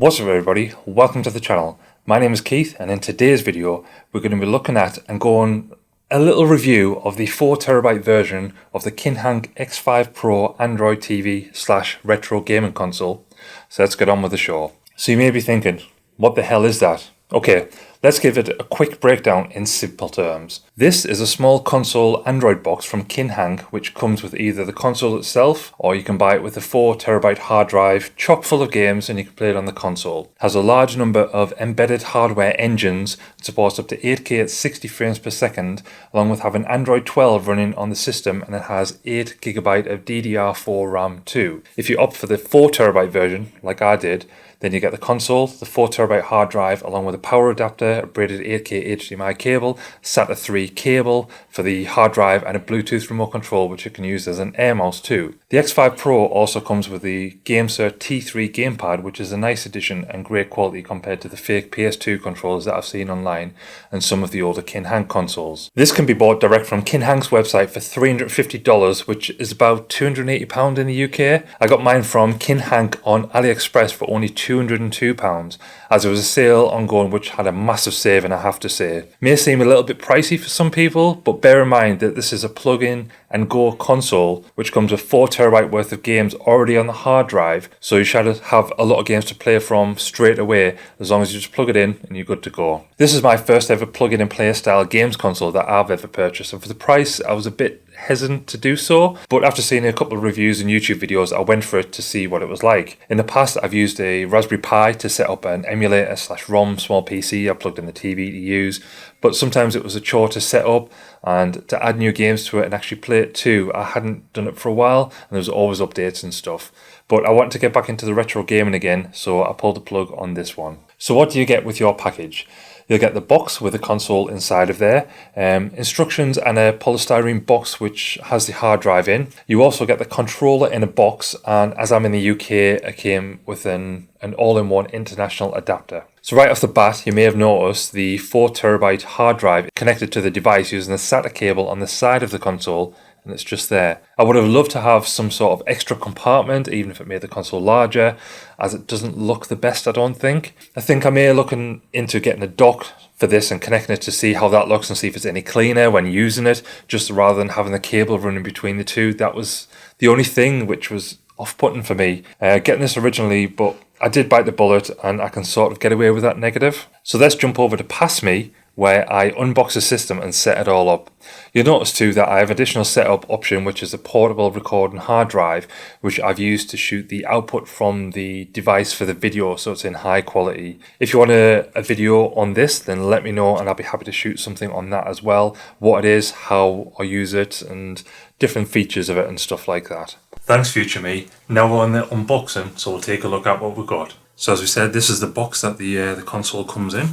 What's up everybody, welcome to the channel. My name is Keith and in today's video we're going to be looking at and going a little review of the 4TB version of the Kinhank X5 Pro Android TV / retro gaming console. So let's get on with the show. So you may be thinking, what the hell is that? Okay, let's give it a quick breakdown in simple terms. This is a small console Android box from Kinhank which comes with either the console itself or you can buy it with a 4TB hard drive chock full of games and you can play it on the console. It has a large number of embedded hardware engines, supports up to 8K at 60 frames per second, along with having Android 12 running on the system, and it has 8GB of DDR4 RAM too. If you opt for the 4TB version, like I did, then you get the console, the 4TB hard drive, along with a power adapter, a braided 8K HDMI cable, SATA 3 cable for the hard drive, and a Bluetooth remote control which you can use as an air mouse too. The X5 Pro also comes with the GameCert T3 gamepad, which is a nice addition and great quality compared to the fake PS2 controllers that I've seen online and some of the older Kinhank consoles. This can be bought direct from Kinhank's website for $350, which is about £280 in the UK. I got mine from Kinhank on AliExpress for only £202, as there was a sale ongoing which had a massive saving, I have to say. May seem a little bit pricey for some people, but bear in mind that this is a plug-in and go console which comes with 4TB worth of games already on the hard drive, so you should have a lot of games to play from straight away as long as you just plug it in and you're good to go. This is my first ever plug-in and play style games console that I've ever purchased, and for the price I was a bit hesitant to do so, but after seeing a couple of reviews and YouTube videos I went for it to see what it was like. In the past I've used a Raspberry Pi to set up an emulator / ROM small PC. I plugged in the TV to use, but sometimes it was a chore to set up and to add new games to it and actually play it too. I hadn't done it for a while and there was always updates and stuff, but I wanted to get back into the retro gaming again, so I pulled the plug on this one. So what do you get with your package? You'll get the box with the console inside of there, instructions and a polystyrene box which has the hard drive in. You also get the controller in a box, and as I'm in the UK it came with an all-in-one international adapter. So right off the bat you may have noticed the 4TB hard drive connected to the device using the SATA cable on the side of the console, and it's just there. I would have loved to have some sort of extra compartment, even if it made the console larger, as it doesn't look the best, I don't think. I think I may look into getting a dock for this and connecting it to see how that looks and see if it's any cleaner when using it, just rather than having the cable running between the two. That was the only thing which was off-putting for me getting this originally, but I did bite the bullet and I can sort of get away with that negative. So let's jump over to Past Me, where I unbox the system and set it all up. You'll notice too that I have additional setup option, which is a portable recording hard drive which I've used to shoot the output from the device for the video, so it's in high quality. If you want a video on this, then let me know and I'll be happy to shoot something on that as well, what it is, how I use it and different features of it and stuff like that. Thanks future me. Now we're on the unboxing, so we'll take a look at what we've got. So as we said, this is the box that the console comes in.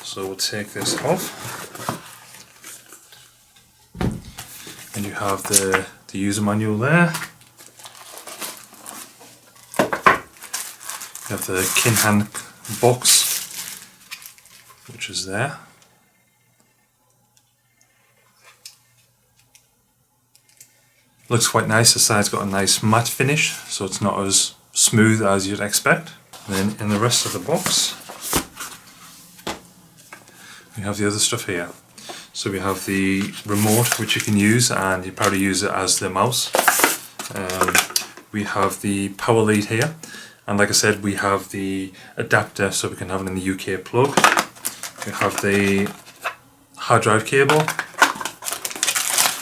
So we'll take this off, and you have the user manual there. You have the Kinhank box, which is there. Looks quite nice. The side's got a nice matte finish, so it's not as smooth as you'd expect. And then in the rest of the box we have the other stuff here. So we have the remote which you can use, and you probably use it as the mouse. We have the power lead here, and like I said, we have the adapter so we can have it in the UK plug. We have the hard drive cable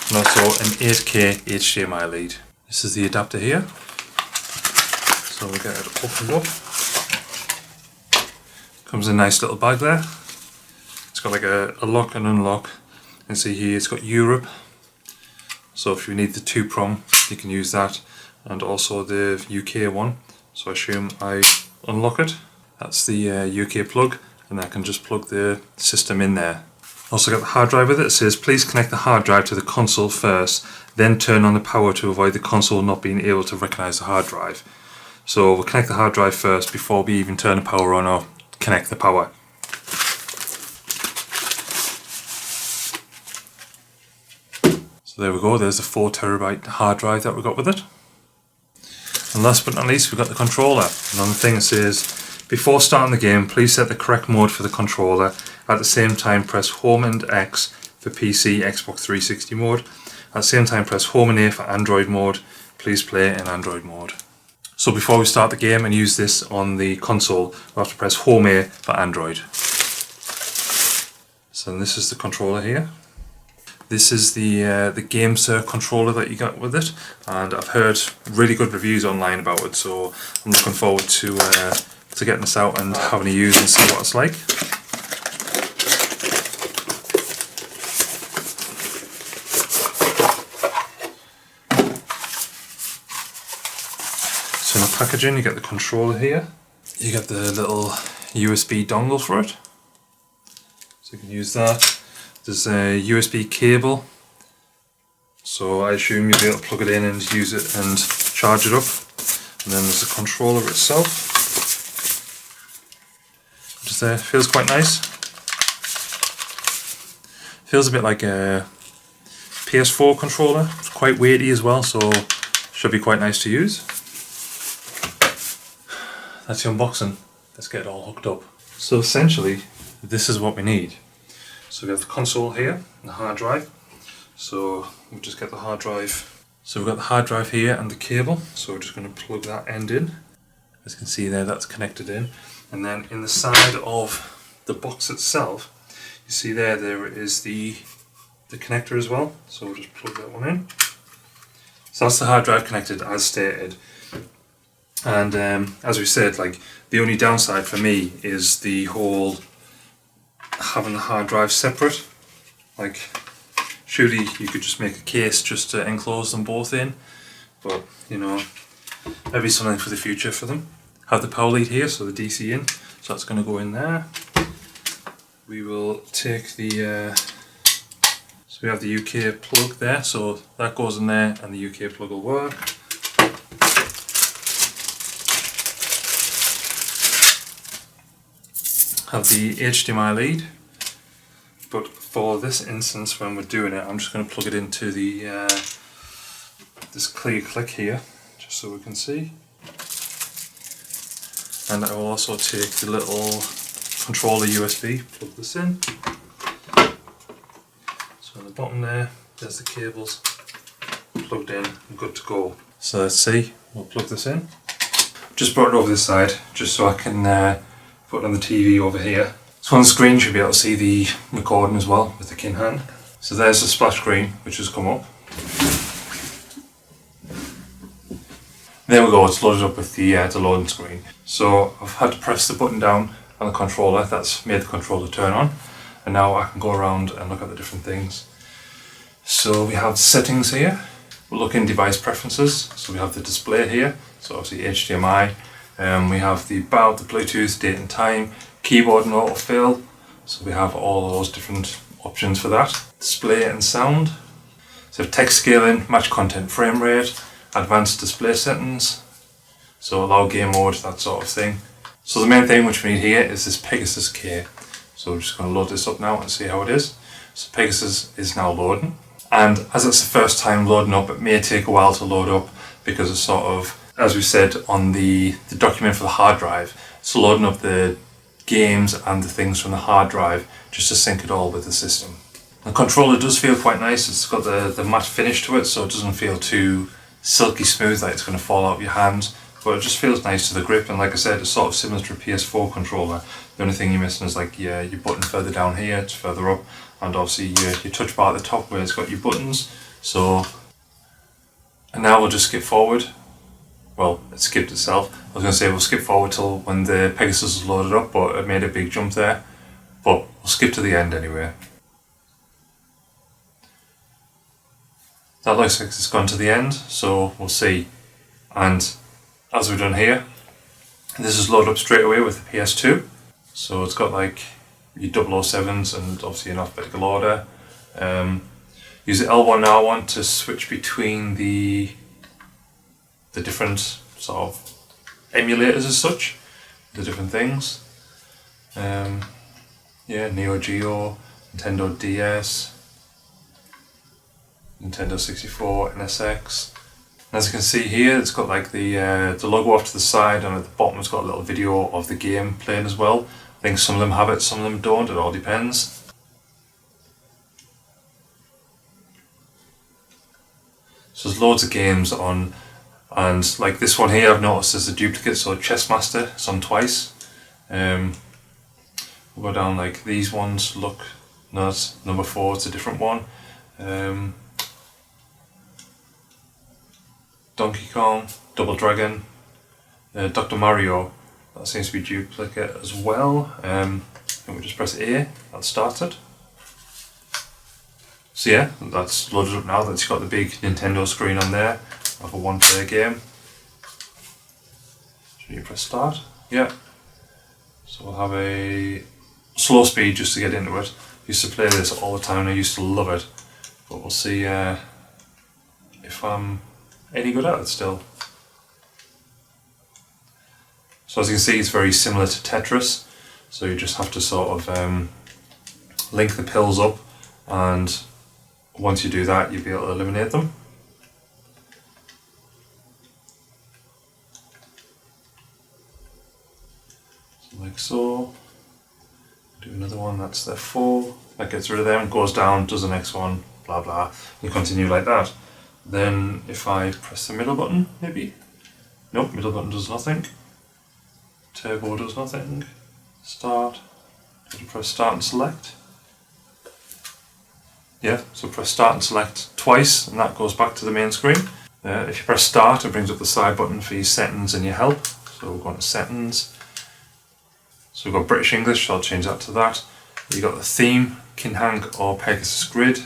and also an 8K HDMI lead. This is the adapter here. So we'll get it opened up. Comes in a nice little bag there. It's got like a lock and unlock, and see here it's got Europe, so if you need the 2-prong you can use that, and also the UK one. So I assume I unlock it, that's the UK plug, and I can just plug the system in there. Also got the hard drive with it. It says please connect the hard drive to the console first, then turn on the power to avoid the console not being able to recognise the hard drive. So we'll connect the hard drive first before we even turn the power on or connect the power. So there we go, there's the 4TB hard drive that we got with it. And last but not least, we've got the controller. And on the thing it says Before starting the game, please set the correct mode for the controller. At the same time, press Home and X for PC, Xbox 360 mode. At the same time, press Home and A for Android mode. Please play in Android mode. So before we start the game and use this on the console, we'll have to press Home A for Android. So this is the controller here. This is the GameSir controller that you got with it, and I've heard really good reviews online about it, so I'm looking forward to getting this out and having a use and see what it's like. So in the packaging you get the controller here, you get the little USB dongle for it, so you can use that. There's a USB cable, so I assume you'll be able to plug it in and use it and charge it up. And then there's the controller itself. Just there, feels quite nice. Feels a bit like a PS4 controller. It's quite weighty as well, so should be quite nice to use. That's the unboxing. Let's get it all hooked up. So essentially, this is what we need. So we have the console here, and the hard drive. So we'll just get the hard drive. So we've got the hard drive here and the cable. So we're just going to plug that end in. As you can see there, that's connected in. And then in the side of the box itself, you see there is the connector as well. So we'll just plug that one in. So that's the hard drive connected as stated. And as we said, like, the only downside for me is the whole having the hard drive separate. Like, surely you could just make a case just to enclose them both in, but you know, maybe something for the future for them. Have the power lead here, so the DC in, so that's going to go in there. We will take the so we have the UK plug there, so that goes in there and the UK plug will work. Have the HDMI lead, but for this instance when we're doing it, I'm just going to plug it into the this clear click here, just so we can see. And I will also take the little controller USB, plug this in. So on the bottom there's the cables plugged in and good to go. So let's see, we'll plug this in. Just brought it over this side, just so I can put it on the TV over here. So on the screen you should be able to see the recording as well with the Kinhank. So there's the splash screen which has come up. There we go, it's loaded up with the loading screen. So I've had to press the button down on the controller, that's made the controller turn on. And now I can go around and look at the different things. So we have settings here. We'll look in device preferences. So we have the display here, so obviously HDMI. We have the about, the Bluetooth, date and time, keyboard and autofill. So we have all those different options for that. Display and sound. So text scaling, match content frame rate, advanced display settings. So allow game mode, that sort of thing. So the main thing which we need here is this Pegasus key. So we're just going to load this up now and see how it is. So Pegasus is now loading. And as it's the first time loading up, it may take a while to load up because it's sort of, as we said on the document for the hard drive, it's loading up the games and the things from the hard drive just to sync it all with the system. The controller does feel quite nice. It's got the matte finish to it, so it doesn't feel too silky smooth like it's going to fall out of your hand, but it just feels nice to the grip. And like I said, it's sort of similar to a PS4 controller. The only thing you're missing is like your button further down here, it's further up, and obviously your touch bar at the top where it's got your buttons. So, and now we'll just skip forward. Well, it skipped itself. I was going to say we'll skip forward till when the Pegasus is loaded up, but it made a big jump there. But we'll skip to the end anyway. That looks like it's gone to the end, so we'll see. And as we've done here, this is loaded up straight away with the PS2. So it's got like your 007s and obviously in alphabetical order. Use the L1 and R1 to switch between the different sort of emulators as such, the different things. Yeah, Neo Geo, Nintendo DS, Nintendo 64, NSX. As you can see here, it's got like the logo off to the side, and at the bottom it's got a little video of the game playing as well. I think some of them have it, some of them don't, it all depends. So there's loads of games on, and like this one here I've noticed is a duplicate, so Chessmaster, it's on twice. We'll go down like these ones, look, no, it's number 4, it's a different one. Donkey Kong, Double Dragon, Dr. Mario, that seems to be duplicate as well. And we just press A, that starts it. So yeah, that's loaded up now, that's got the big Nintendo screen on there of a one-player game. So you press start, yeah. So we'll have a slow speed just to get into it. I used to play this all the time and I used to love it. But we'll see if I'm any good at it still. So as you can see, it's very similar to Tetris. So you just have to sort of link the pills up, and once you do that, you'll be able to eliminate them. So like so. Do another one, that's there 4. That gets rid of them, goes down, does the next one, blah blah. You continue like that. Then if I press the middle button, maybe? Nope, middle button does nothing. Turbo does nothing. Start. You press start and select. Yeah, so press start and select twice, and that goes back to the main screen. If you press start, it brings up the side button for your settings and your help. So we're going to settings. So we've got British English, so I'll change that to that. You've got the theme, Kinhank or Pegasus Grid.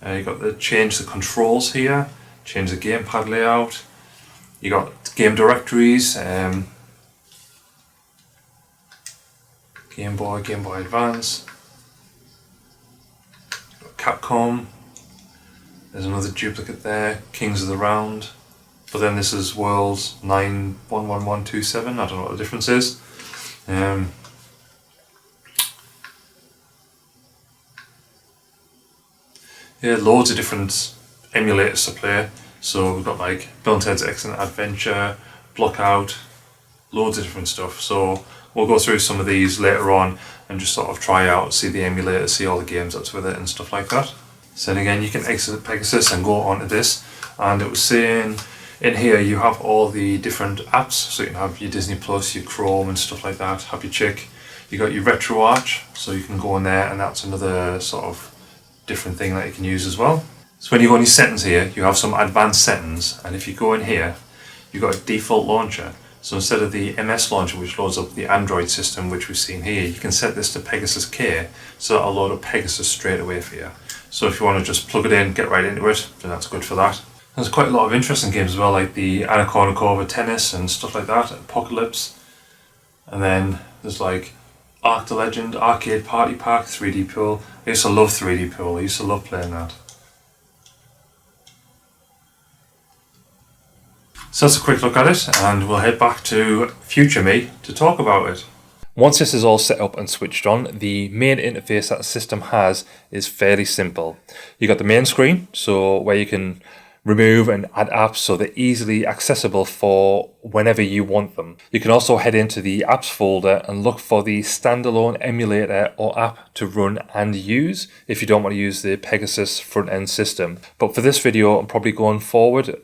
You've got the change the controls here, change the gamepad layout. You got game directories, Game Boy Advance. Capcom, there's another duplicate there, Kings of the Round, but then this is Worlds 911127, I don't know what the difference is. Yeah, loads of different emulators to play, so we've got like Bill and Ted's Excellent Adventure, Blockout, loads of different stuff, so we'll go through some of these later on and just sort of try out, see the emulator, see all the games that's with it and stuff like that. So then again, you can exit Pegasus and go onto this, and it was saying in here you have all the different apps, so you can have your Disney Plus, your Chrome and stuff like that, have your Chick. You got your RetroArch, so you can go in there, and that's another sort of different thing that you can use as well. So when you go in your settings here, you have some advanced settings, and if you go in here, you've got a default launcher. So instead of the MS launcher, which loads up the Android system, which we've seen here, you can set this to Pegasus K, so that'll load up Pegasus straight away for you. So if you want to just plug it in, get right into it, then that's good for that. There's quite a lot of interesting games as well, like the Anna Kournikova tennis and stuff like that, Apocalypse. And then there's like Arc the Legend, Arcade Party Pack, 3D Pool. I used to love 3D Pool, I used to love playing that. So that's a quick look at it, and we'll head back to future me to talk about it. Once this is all set up and switched on, the main interface that the system has is fairly simple. You got the main screen, so where you can remove and add apps so they're easily accessible for whenever you want them. You can also head into the apps folder and look for the standalone emulator or app to run and use if you don't want to use the Pegasus front-end system. But for this video, I'm probably going forward,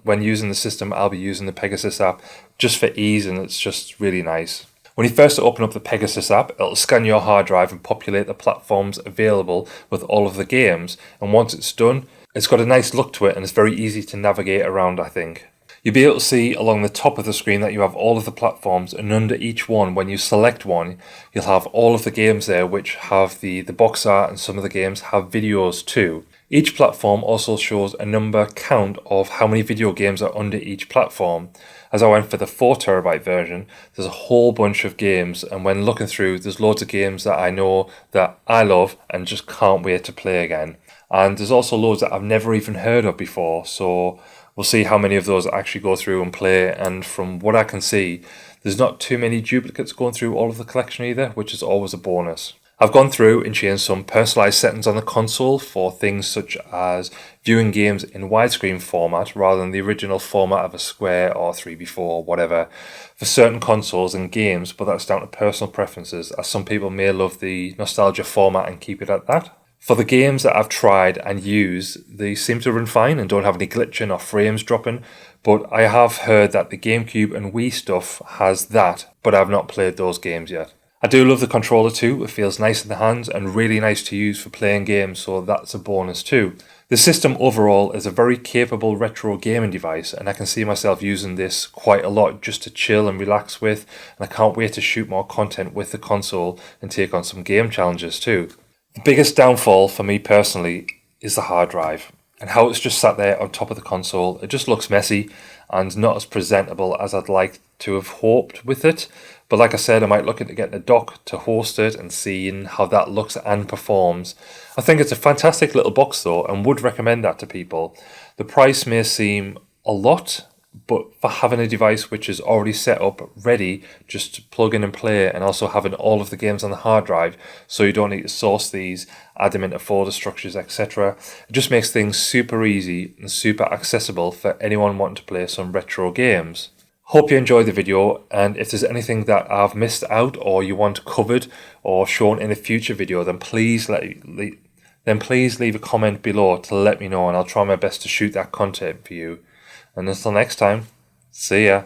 when using the system, I'll be using the Pegasus app just for ease, and it's just really nice. When you first open up the Pegasus app, it'll scan your hard drive and populate the platforms available with all of the games, and once it's done, it's got a nice look to it and it's very easy to navigate around, I think. You'll be able to see along the top of the screen that you have all of the platforms, and under each one, when you select one, you'll have all of the games there which have the box art, and some of the games have videos too. Each platform also shows a number count of how many video games are under each platform. As I went for the 4TB version, there's a whole bunch of games, and when looking through, there's loads of games that I know that I love and just can't wait to play again. And there's also loads that I've never even heard of before, so we'll see how many of those I actually go through and play. And from what I can see, there's not too many duplicates going through all of the collection either, which is always a bonus. I've gone through and changed some personalized settings on the console for things such as viewing games in widescreen format rather than the original format of a square or 3x4 or whatever for certain consoles and games, but that's down to personal preferences, as some people may love the nostalgia format and keep it at that. For the games that I've tried and used, they seem to run fine and don't have any glitching or frames dropping, but I have heard that the GameCube and Wii stuff has that, but I've not played those games yet. I do love the controller too. It feels nice in the hands and really nice to use for playing games, so that's a bonus too. The system overall is a very capable retro gaming device, and I can see myself using this quite a lot just to chill and relax with, and I can't wait to shoot more content with the console and take on some game challenges too. The biggest downfall for me personally is the hard drive and how it's just sat there on top of the console. It just looks messy and not as presentable as I'd like to have hoped with it. But like I said, I might look into getting a dock to host it and seeing how that looks and performs. I think it's a fantastic little box though, and would recommend that to people. The price may seem a lot, but for having a device which is already set up, ready, just to plug in and play, and also having all of the games on the hard drive, so you don't need to source these, add them into folder structures, etc. It just makes things super easy and super accessible for anyone wanting to play some retro games. Hope you enjoyed the video, and if there's anything that I've missed out or you want covered or shown in a future video, then please leave a comment below to let me know, and I'll try my best to shoot that content for you. And until next time, see ya.